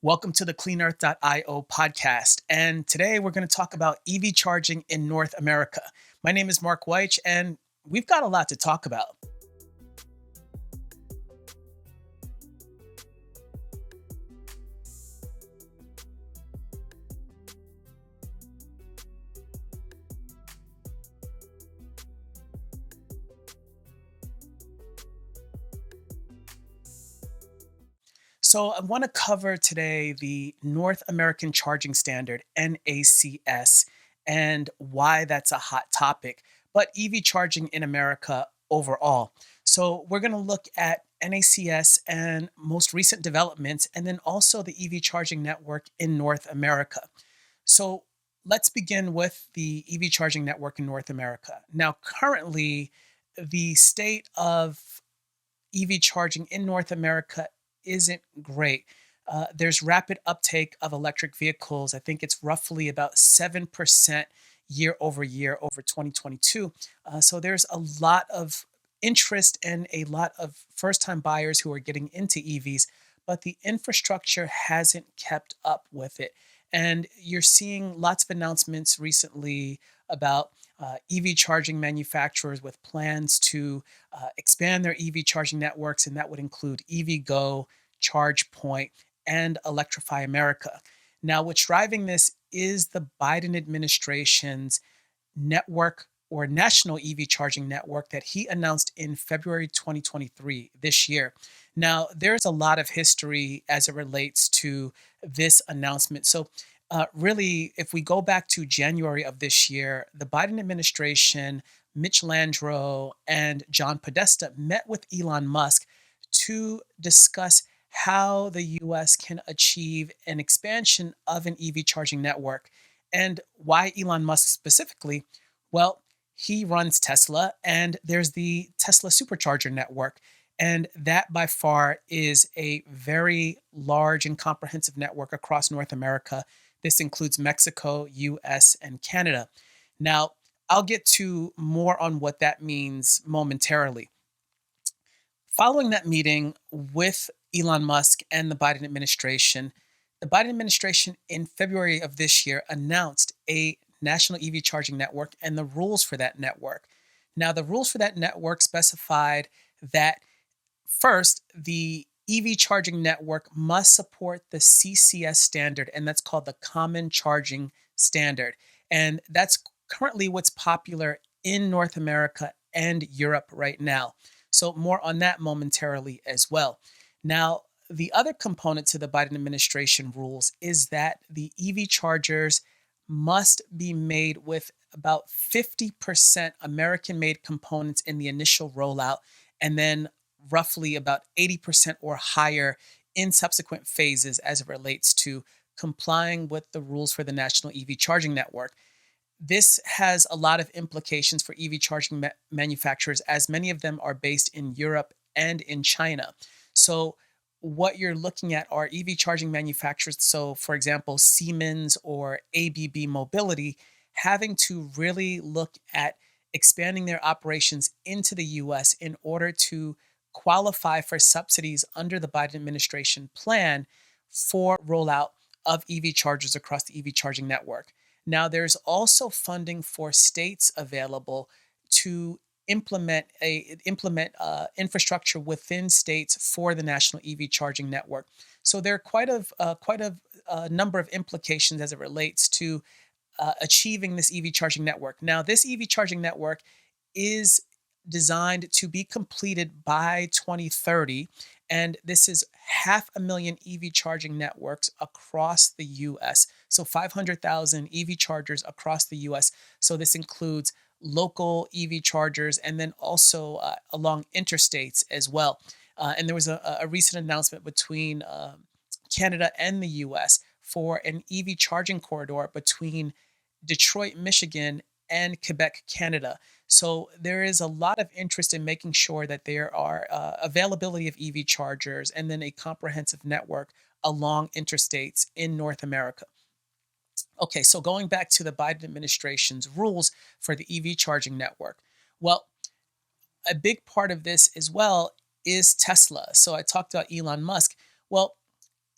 Welcome to the CleanEarth.io podcast. And today we're going to talk about EV charging in North America. My name is Mark Wyche, and we've got a lot to talk about. So, I want to cover today the North American Charging Standard, NACS, and why that's a hot topic, but EV charging in America overall. So, we're going to look at NACS and most recent developments, and then also the EV charging network in North America. So, let's begin with the EV charging network in North America. Now, currently, the state of EV charging in North America isn't great. There's rapid uptake of electric vehicles. I think it's roughly about 7% year over 2022. So there's a lot of interest and a lot of first time buyers who are getting into EVs, but the infrastructure hasn't kept up with it. And you're seeing lots of announcements recently about EV charging manufacturers with plans to expand their EV charging networks, and that would include EVgo, ChargePoint, and Electrify America. Now, what's driving this is the Biden administration's network or national EV charging network that he announced in February 2023, this year. Now, there's a lot of history as it relates to this announcement. So, really, if we go back to January of this year, the Biden administration, Mitch Landrieu, and John Podesta met with Elon Musk to discuss how the US can achieve an expansion of an EV charging network. And why Elon Musk specifically? Well, he runs Tesla, and there's the Tesla Supercharger network. And that by far is a very large and comprehensive network across North America. This includes Mexico, US, and Canada. Now, I'll get to more on what that means momentarily. Following that meeting with Elon Musk and the Biden administration in February of this year announced a national EV charging network and the rules for that network. Now, the rules for that network specified that first, the EV charging network must support the CCS standard, and that's called the Common Charging Standard. And that's currently what's popular in North America and Europe right now. So, more on that momentarily as well. Now, the other component to the Biden administration rules is that the EV chargers must be made with about 50% American made components in the initial rollout, and then roughly about 80% or higher in subsequent phases as it relates to complying with the rules for the national EV charging network. This has a lot of implications for EV charging manufacturers, as many of them are based in Europe and in China. So, what you're looking at are EV charging manufacturers. So, for example, Siemens or ABB Mobility having to really look at expanding their operations into the US in order to qualify for subsidies under the Biden administration plan for rollout of EV chargers across the EV charging network. Now, there's also funding for states available to implement infrastructure within states for the national EV charging network. So there are quite a number of implications as it relates to achieving this EV charging network. Now, this EV charging network is designed to be completed by 2030, and this is 500,000 EV charging networks across the US. So 500,000 EV chargers across the US. So this includes local EV chargers and then also along interstates as well. And there was a recent announcement between Canada and the US for an EV charging corridor between Detroit, Michigan, and Quebec, Canada. So there is a lot of interest in making sure that there are availability of EV chargers and then a comprehensive network along interstates in North America. Okay, so going back to the Biden administration's rules for the EV charging network. Well, a big part of this as well is Tesla. So I talked about Elon Musk. Well,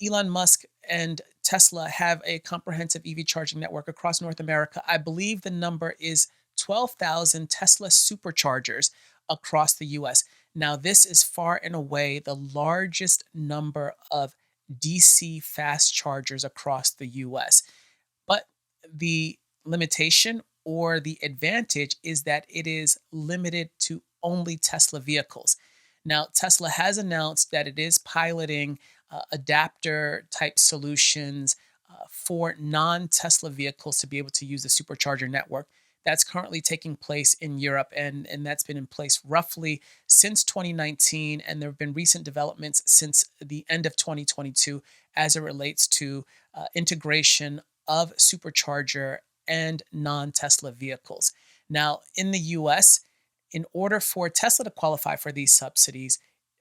Elon Musk and Tesla have a comprehensive EV charging network across North America. I believe the number is 12,000 Tesla superchargers across the US. Now, this is far and away the largest number of DC fast chargers across the US. But the limitation or the advantage is that it is limited to only Tesla vehicles. Now, Tesla has announced that it is piloting adapter type solutions for non Tesla vehicles to be able to use the supercharger network. That's currently taking place in Europe, and that's been in place roughly since 2019. And there have been recent developments since the end of 2022 as it relates to integration of supercharger and non Tesla vehicles. Now, in the US, in order for Tesla to qualify for these subsidies,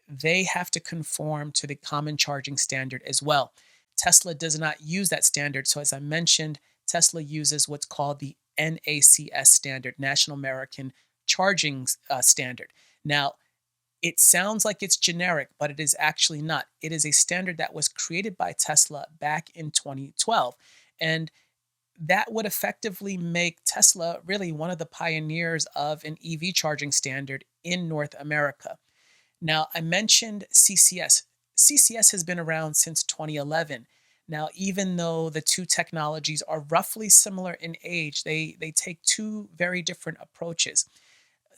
they have to conform to the common charging standard as well. Tesla does not use that standard. So, as I mentioned, Tesla uses what's called the NACS standard, National American Charging Standard. Now, it sounds like it's generic, but it is actually not. It is a standard that was created by Tesla back in 2012. And that would effectively make Tesla really one of the pioneers of an EV charging standard in North America. Now, I mentioned CCS. CCS has been around since 2011. Now, even though the two technologies are roughly similar in age, they take two very different approaches.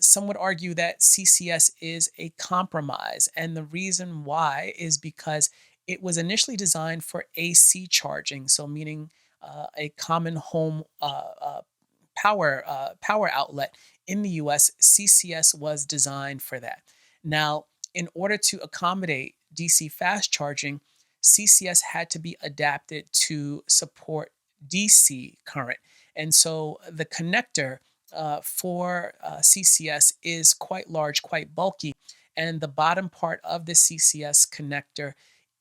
Some would argue that CCS is a compromise, and the reason why is because it was initially designed for AC charging, so meaning a common home power outlet. In the US, CCS was designed for that. Now, in order to accommodate DC fast charging, CCS had to be adapted to support DC current. And so the connector for CCS is quite large, quite bulky. And the bottom part of the CCS connector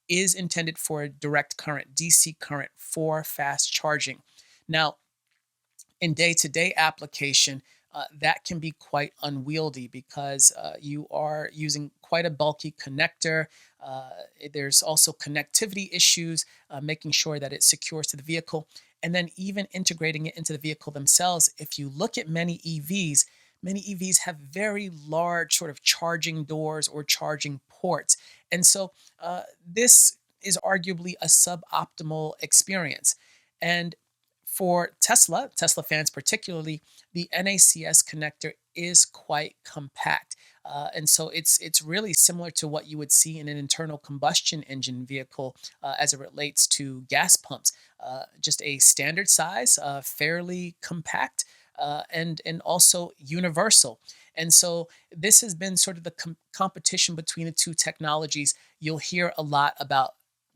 is intended for direct current, DC current for fast charging. Now, in day-to-day application, that can be quite unwieldy because you are using quite a bulky connector. Uh, there's also connectivity issues, making sure that it secures to the vehicle, and then even integrating it into the vehicle themselves. If you look at many EVs have very large sort of charging doors or charging ports. And so this is arguably a suboptimal experience. And for Tesla fans particularly, the NACS connector is quite compact. And so it's really similar to what you would see in an internal combustion engine vehicle as it relates to gas pumps. Just a standard size, fairly compact, and also universal. And so this has been sort of the competition between the two technologies. You'll hear a lot about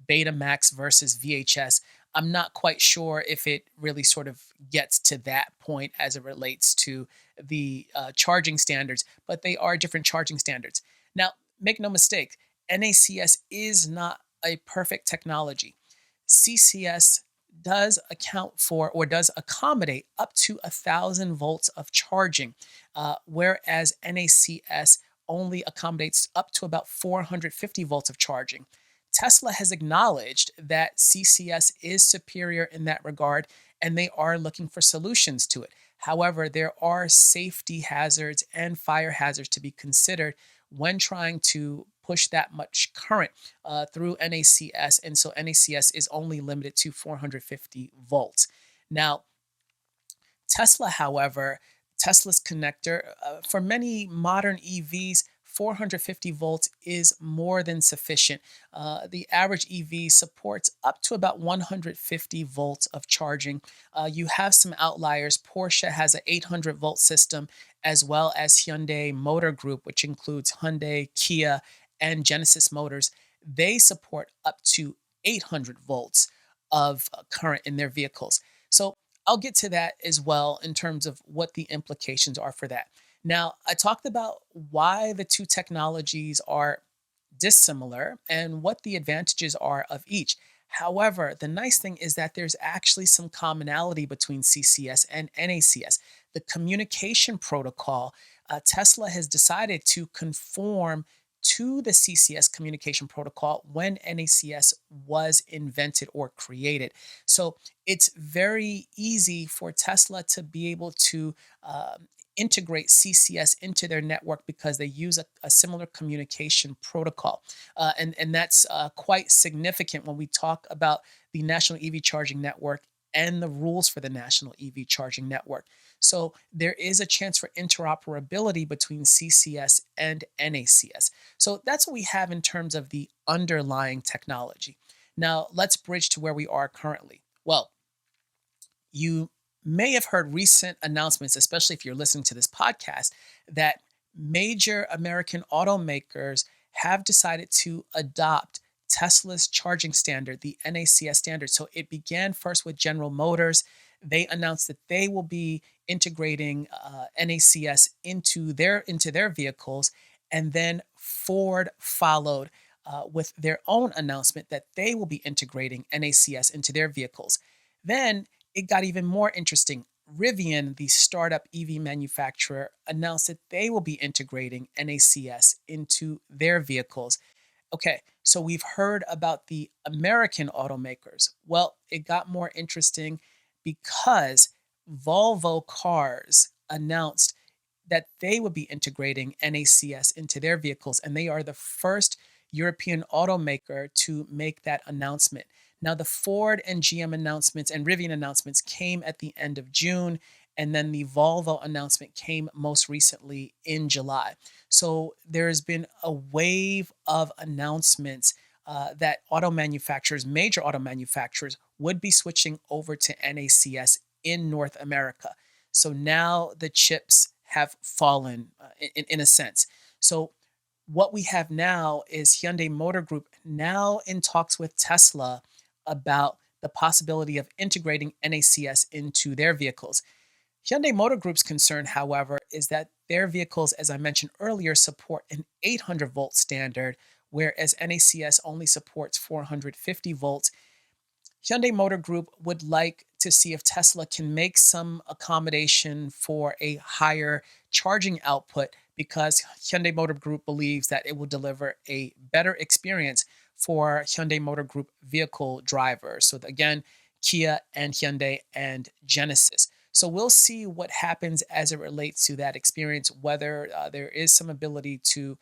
Betamax versus VHS. I'm not quite sure if it really sort of gets to that point as it relates to the charging standards, but they are different charging standards. Now, make no mistake, NACS is not a perfect technology. CCS does account for or does accommodate up to 1,000 volts of charging, whereas NACS only accommodates up to about 450 volts of charging. Tesla has acknowledged that CCS is superior in that regard, and they are looking for solutions to it. However, there are safety hazards and fire hazards to be considered when trying to push that much current through NACS, and so NACS is only limited to 450 volts. Now, Tesla's connector, for many modern EVs, 450 volts is more than sufficient. The average EV supports up to about 150 volts of charging. You have some outliers. Porsche has an 800-volt system, as well as Hyundai Motor Group, which includes Hyundai, Kia, and Genesis Motors. They support up to 800 volts of current in their vehicles. So I'll get to that as well in terms of what the implications are for that. Now, I talked about why the two technologies are dissimilar and what the advantages are of each. However, the nice thing is that there's actually some commonality between CCS and NACS. The communication protocol, Tesla has decided to conform to the CCS communication protocol when NACS was invented or created. So it's very easy for Tesla to be able to integrate CCS into their network because they use a similar communication protocol. And that's quite significant when we talk about the National EV Charging Network and the rules for the National EV Charging Network. So there is a chance for interoperability between CCS and NACS. So that's what we have in terms of the underlying technology. Now, let's bridge to where we are currently. Well, you may have heard recent announcements, especially if you're listening to this podcast, that major American automakers have decided to adopt Tesla's charging standard, the NACS standard. So it began first with General Motors. They announced that they will be integrating NACS into their vehicles, and then Ford followed with their own announcement that they will be integrating NACS into their vehicles. Then it got even more interesting. Rivian, the startup EV manufacturer, announced that they will be integrating NACS into their vehicles. Okay, so we've heard about the American automakers. Well, it got more interesting because Volvo Cars announced that they would be integrating NACS into their vehicles, and they are the first European automaker to make that announcement. Now, the Ford and GM announcements and Rivian announcements came at the end of June, and then the Volvo announcement came most recently in July. So there's been a wave of announcements that major auto manufacturers, would be switching over to NACS in North America. So now the chips have fallen in a sense. So what we have now is Hyundai Motor Group now in talks with Tesla about the possibility of integrating NACS into their vehicles. Hyundai Motor Group's concern, however, is that their vehicles, as I mentioned earlier, support an 800 volt standard, whereas NACS only supports 450 volts. Hyundai Motor Group would like to see if Tesla can make some accommodation for a higher charging output because Hyundai Motor Group believes that it will deliver a better experience for Hyundai Motor Group vehicle drivers. So again, Kia and Hyundai and Genesis. So we'll see what happens as it relates to that experience, whether there is some ability to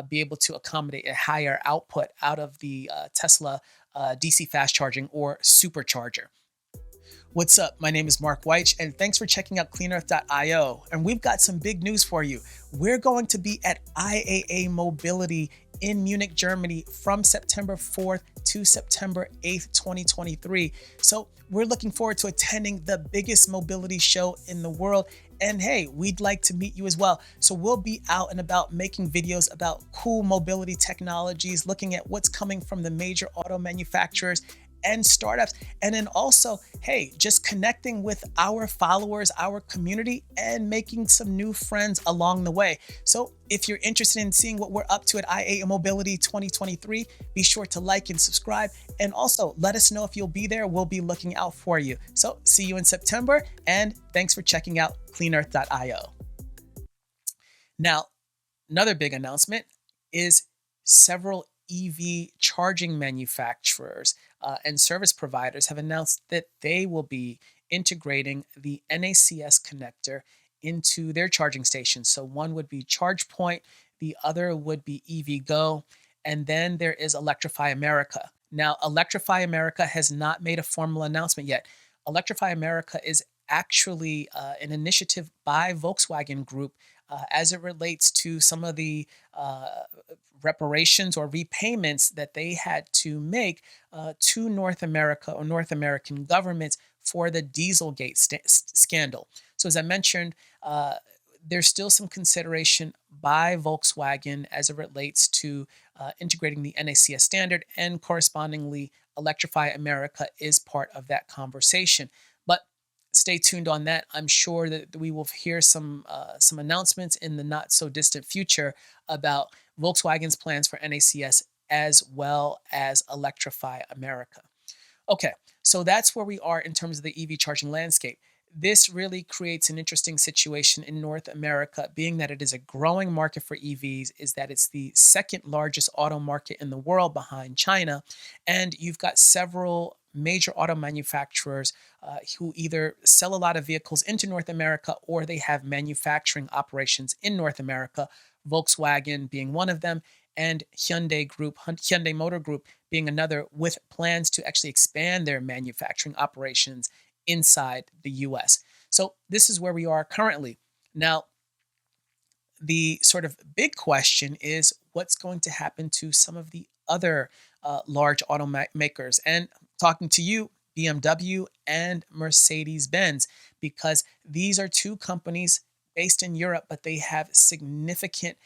be able to accommodate a higher output out of the Tesla DC fast charging or Supercharger. What's up? My name is Mark Wyche, and thanks for checking out cleanearth.io. And we've got some big news for you. We're going to be at IAA Mobility in Munich, Germany from September 4th to September 8th, 2023. So we're looking forward to attending the biggest mobility show in the world. And hey, we'd like to meet you as well. So we'll be out and about making videos about cool mobility technologies, looking at what's coming from the major auto manufacturers and startups. And then also, hey, just connecting with our followers, our community, and making some new friends along the way. So if you're interested in seeing what we're up to at IAA Mobility 2023, be sure to like and subscribe. And also let us know if you'll be there. We'll be looking out for you. So see you in September. And thanks for checking out cleanearth.io. Now, another big announcement is several EV charging manufacturers and service providers have announced that they will be integrating the NACS connector into their charging stations. So one would be ChargePoint, the other would be EVgo, and then there is Electrify America. Now, Electrify America has not made a formal announcement yet. Electrify America is actually an initiative by Volkswagen Group as it relates to some of the reparations or repayments that they had to make to North America or North American governments for the Dieselgate scandal. So as I mentioned, there's still some consideration by Volkswagen as it relates to integrating the NACS standard, and correspondingly, Electrify America is part of that conversation. But stay tuned on that. I'm sure that we will hear some announcements in the not so distant future about Volkswagen's plans for NACS as well as Electrify America. Okay, so that's where we are in terms of the EV charging landscape. this really creates an interesting situation in North America, being that it is a growing market for EVs, is that it's the second largest auto market in the world behind China. And you've got several major auto manufacturers who either sell a lot of vehicles into North America or they have manufacturing operations in North America, Volkswagen being one of them, and Hyundai Motor Group being another, with plans to actually expand their manufacturing operations inside the US. So this is where we are currently. Now, the sort of big question is what's going to happen to some of the other large automakers. And talking to you, BMW and Mercedes Benz, because these are two companies based in Europe, but they have significant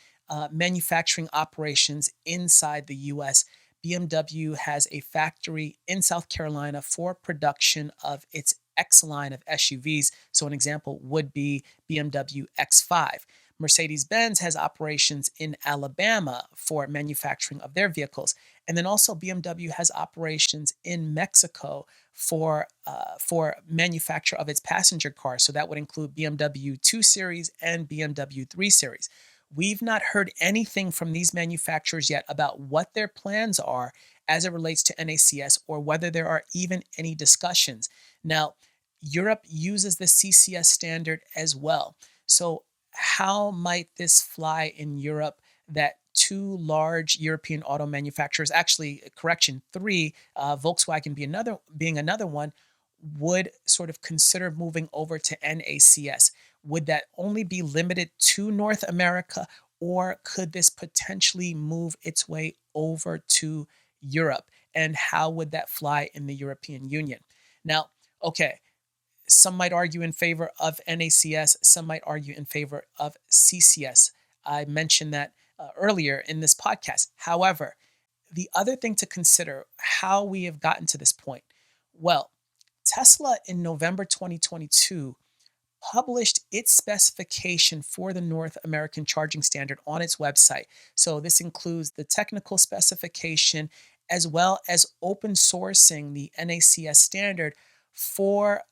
manufacturing operations inside the US. BMW has a factory in South Carolina for production of its X line of SUVs. So, an example would be BMW X5. Mercedes Benz has operations in Alabama for manufacturing of their vehicles. And then also BMW has operations in Mexico for manufacture of its passenger cars. So that would include BMW 2 Series and BMW 3 Series. We've not heard anything from these manufacturers yet about what their plans are as it relates to NACS or whether there are even any discussions. Now, Europe uses the CCS standard as well. So, how might this fly in Europe that two large European auto manufacturers, actually, correction, three, Volkswagen being another one, would sort of consider moving over to NACS? Would that only be limited to North America, or could this potentially move its way over to Europe? And how would that fly in the European Union? Now, okay, some might argue in favor of NACS, some might argue in favor of CCS. I mentioned that earlier in this podcast. However, the other thing to consider how we have gotten to this point. Well, Tesla in November 2022 published its specification for the North American charging standard on its website. So this includes the technical specification as well as open sourcing the NACS standard for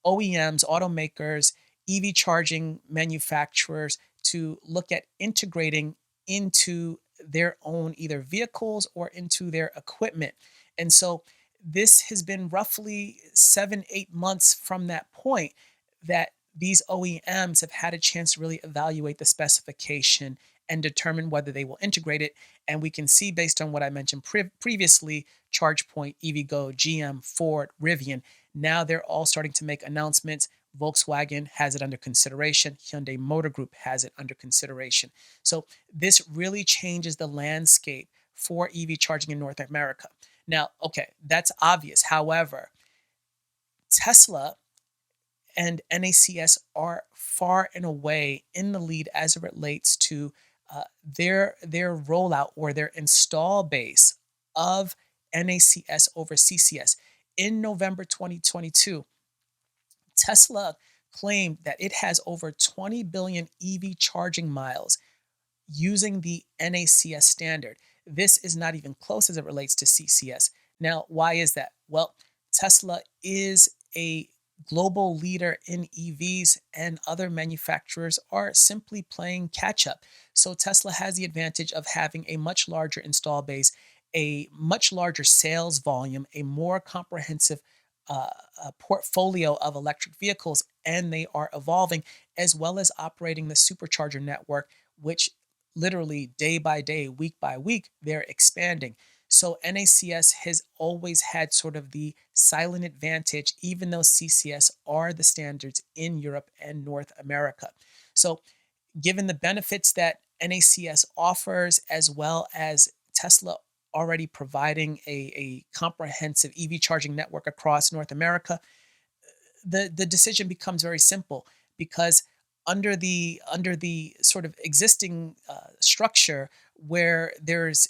OEMs, automakers, EV charging manufacturers to look at integrating into their own either vehicles or into their equipment. And so this has been roughly 7, 8 months from that point that these OEMs have had a chance to really evaluate the specification and determine whether they will integrate it. And we can see, based on what I mentioned previously, ChargePoint, EVgo, GM, Ford, Rivian, now they're all starting to make announcements. Volkswagen has it under consideration. Hyundai Motor Group has it under consideration. So this really changes the landscape for EV charging in North America. Now, okay, that's obvious. However, Tesla and NACS are far and away in the lead as it relates to their rollout or their install base of NACS over CCS. In November 2022, Tesla claimed that it has over 20 billion EV charging miles using the NACS standard. This is not even close as it relates to CCS. Now, why is that? Well, Tesla is a global leader in EVs, and other manufacturers are simply playing catch up. So Tesla has the advantage of having a much larger install base, a much larger sales volume, a more comprehensive portfolio of electric vehicles, and they are evolving, as well as operating the Supercharger network, which literally day by day, week by week, they're expanding. So NACS has always had sort of the silent advantage, even though CCS are the standards in Europe and North America. So given the benefits that NACS offers, as well as Tesla already providing a comprehensive EV charging network across North America, the decision becomes very simple, because under the sort of existing structure where there's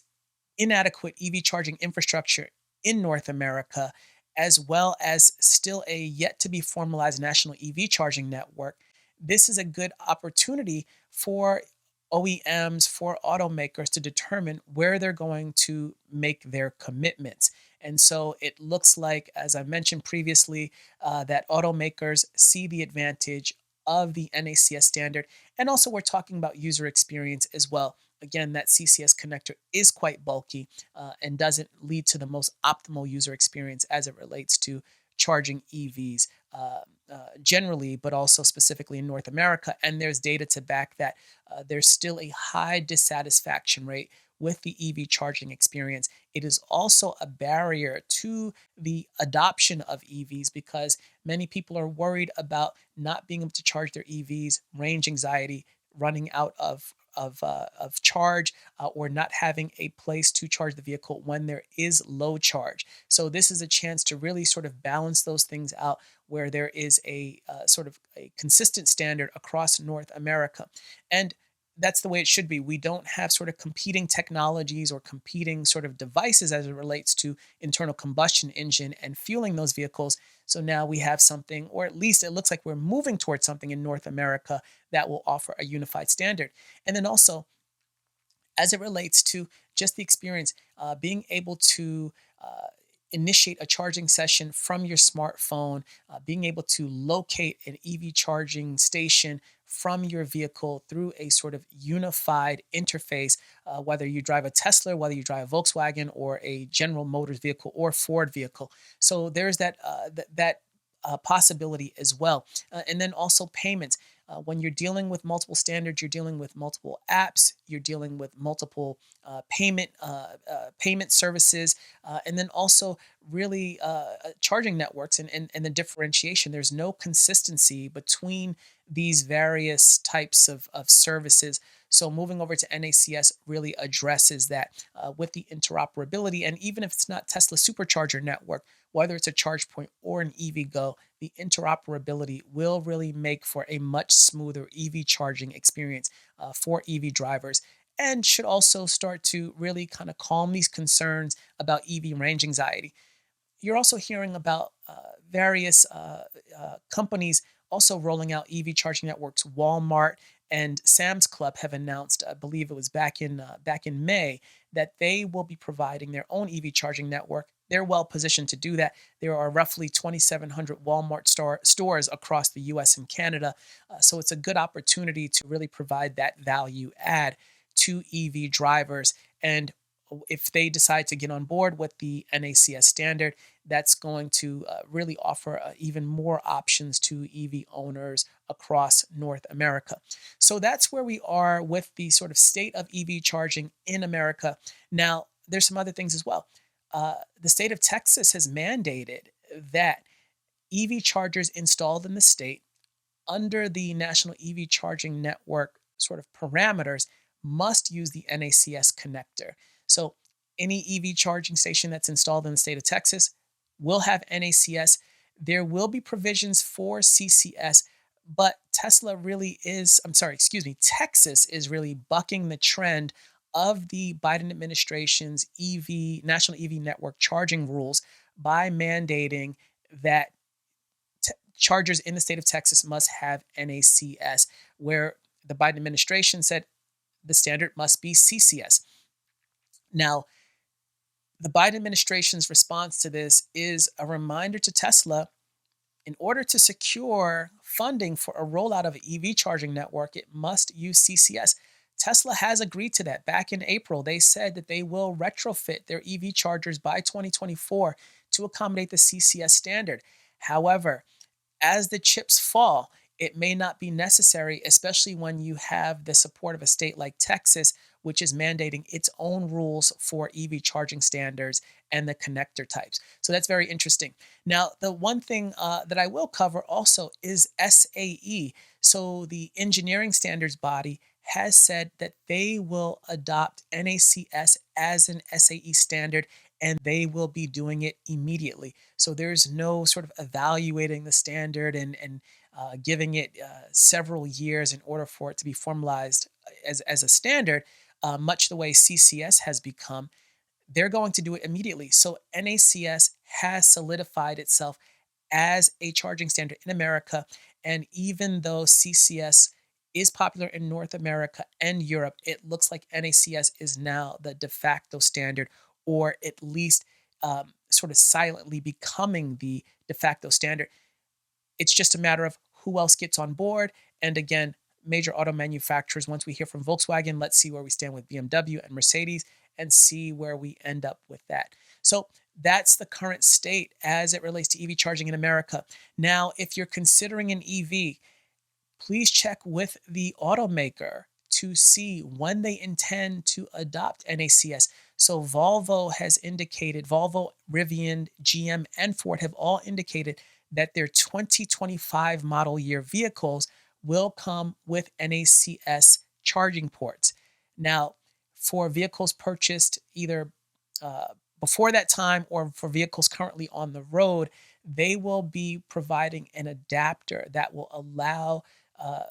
inadequate EV charging infrastructure in North America, as well as still a yet to be formalized national EV charging network, this is a good opportunity for OEMs, for automakers to determine where they're going to make their commitments. And so it looks like, as I mentioned previously, that automakers see the advantage of the NACS standard. And also, we're talking about user experience as well. Again, that CCS connector is quite bulky and doesn't lead to the most optimal user experience as it relates to charging EVs. Generally, but also specifically in North America. And there's data to back that. There's still a high dissatisfaction rate with the EV charging experience. It is also a barrier to the adoption of EVs because many people are worried about not being able to charge their EVs, range anxiety, running out of charge, or not having a place to charge the vehicle when there is low charge. So this is a chance to really sort of balance those things out where there is a sort of a consistent standard across North America. And that's the way it should be. We don't have sort of competing technologies or competing sort of devices as it relates to internal combustion engine and fueling those vehicles. So now we have something, or at least it looks like we're moving towards something in North America that will offer a unified standard. And then also, as it relates to just the experience, being able to initiate a charging session from your smartphone, being able to locate an EV charging station from your vehicle through a sort of unified interface, whether you drive a Tesla, whether you drive a Volkswagen or a General Motors vehicle or Ford vehicle. So there's that possibility as well. And then also payments. When you're dealing with multiple standards, you're dealing with multiple apps, you're dealing with multiple payment services, and then also really charging networks and the differentiation. There's no consistency between these various types of services. So moving over to NACS really addresses that with the interoperability. And even if it's not Tesla Supercharger network, whether it's a charge point or an EV Go, the interoperability will really make for a much smoother EV charging experience for EV drivers and should also start to really kind of calm these concerns about EV range anxiety. You're also hearing about various companies also rolling out EV charging networks. Walmart and Sam's Club have announced, I believe it was back in May, that they will be providing their own EV charging network. They're well positioned to do that. There are roughly 2,700 Walmart stores across the US and Canada. So it's a good opportunity to really provide that value add to EV drivers. And if they decide to get on board with the NACS standard, that's going to really offer even more options to EV owners across North America. So that's where we are with the sort of state of EV charging in America. Now, there's some other things as well. The state of Texas has mandated that EV chargers installed in the state under the National EV Charging Network sort of parameters must use the NACS connector. So any EV charging station that's installed in the state of Texas will have NACS. There will be provisions for CCS, but Texas is really bucking the trend of the Biden administration's National EV Network charging rules by mandating that chargers in the state of Texas must have NACS, where the Biden administration said the standard must be CCS. Now, the Biden administration's response to this is a reminder to Tesla, in order to secure funding for a rollout of an EV charging network, it must use CCS. Tesla has agreed to that. Back in April, they said that they will retrofit their EV chargers by 2024 to accommodate the CCS standard. However, as the chips fall, it may not be necessary, especially when you have the support of a state like Texas, which is mandating its own rules for EV charging standards and the connector types. So that's very interesting. Now, the one thing that I will cover also is SAE. So the engineering standards body has said that they will adopt NACS as an SAE standard and they will be doing it immediately. So there's no sort of evaluating the standard and giving it several years in order for it to be formalized as a standard, much the way CCS has become. They're going to do it immediately. So NACS has solidified itself as a charging standard in America. And even though CCS is popular in North America and Europe, it looks like NACS is now the de facto standard, or at least sort of silently becoming the de facto standard. It's just a matter of who else gets on board. And again, major auto manufacturers, once we hear from Volkswagen, let's see where we stand with BMW and Mercedes and see where we end up with that. So that's the current state as it relates to EV charging in America. Now, if you're considering an EV, please check with the automaker to see when they intend to adopt NACS. So Volvo has indicated, Volvo, Rivian, GM, and Ford have all indicated that their 2025 model year vehicles will come with NACS charging ports. Now, for vehicles purchased either before that time or for vehicles currently on the road, they will be providing an adapter that will allow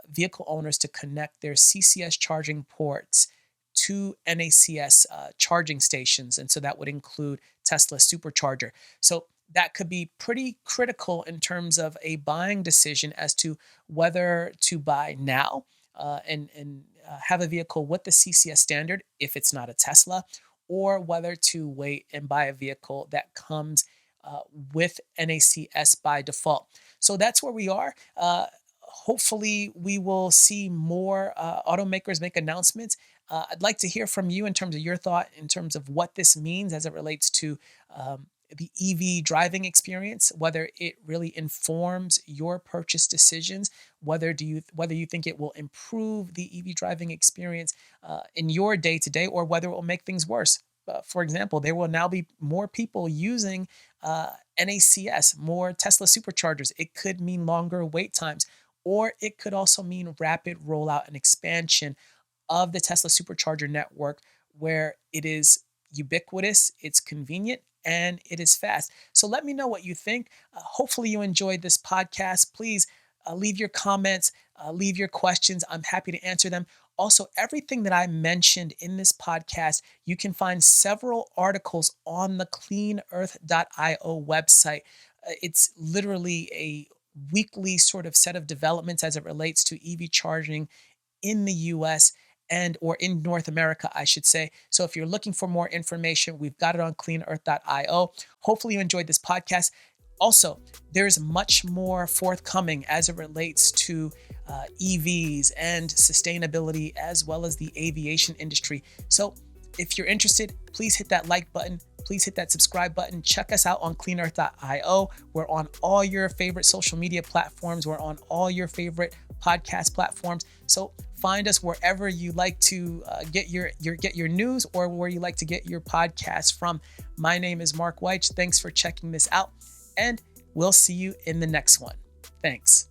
vehicle owners to connect their CCS charging ports to NACS charging stations. And so that would include Tesla Supercharger. So that could be pretty critical in terms of a buying decision as to whether to buy now and have a vehicle with the CCS standard if it's not a Tesla, or whether to wait and buy a vehicle that comes with NACS by default. So that's where we are. Hopefully, we will see more automakers make announcements. I'd like to hear from you in terms of your thought, in terms of what this means as it relates to the EV driving experience, whether it really informs your purchase decisions, whether you think it will improve the EV driving experience in your day-to-day, or whether it will make things worse. For example, there will now be more people using NACS, more Tesla Superchargers. It could mean longer wait times, or it could also mean rapid rollout and expansion of the Tesla Supercharger network, where it is ubiquitous, it's convenient, and it is fast. So let me know what you think. Hopefully you enjoyed this podcast. Please leave your comments, leave your questions. I'm happy to answer them. Also, everything that I mentioned in this podcast, you can find several articles on the cleanearth.io website. It's literally a weekly sort of set of developments as it relates to EV charging in the US or in North America, I should say. So if you're looking for more information, we've got it on cleanearth.io. Hopefully you enjoyed this podcast. Also, there's much more forthcoming as it relates to EVs and sustainability, as well as the aviation industry. So if you're interested, please hit that like button. Please hit that subscribe button. Check us out on cleanearth.io. We're on all your favorite social media platforms. We're on all your favorite podcast platforms. So find us wherever you like to get your news, or where you like to get your podcasts from. My name is Mark Wyche. Thanks for checking this out, and we'll see you in the next one. Thanks.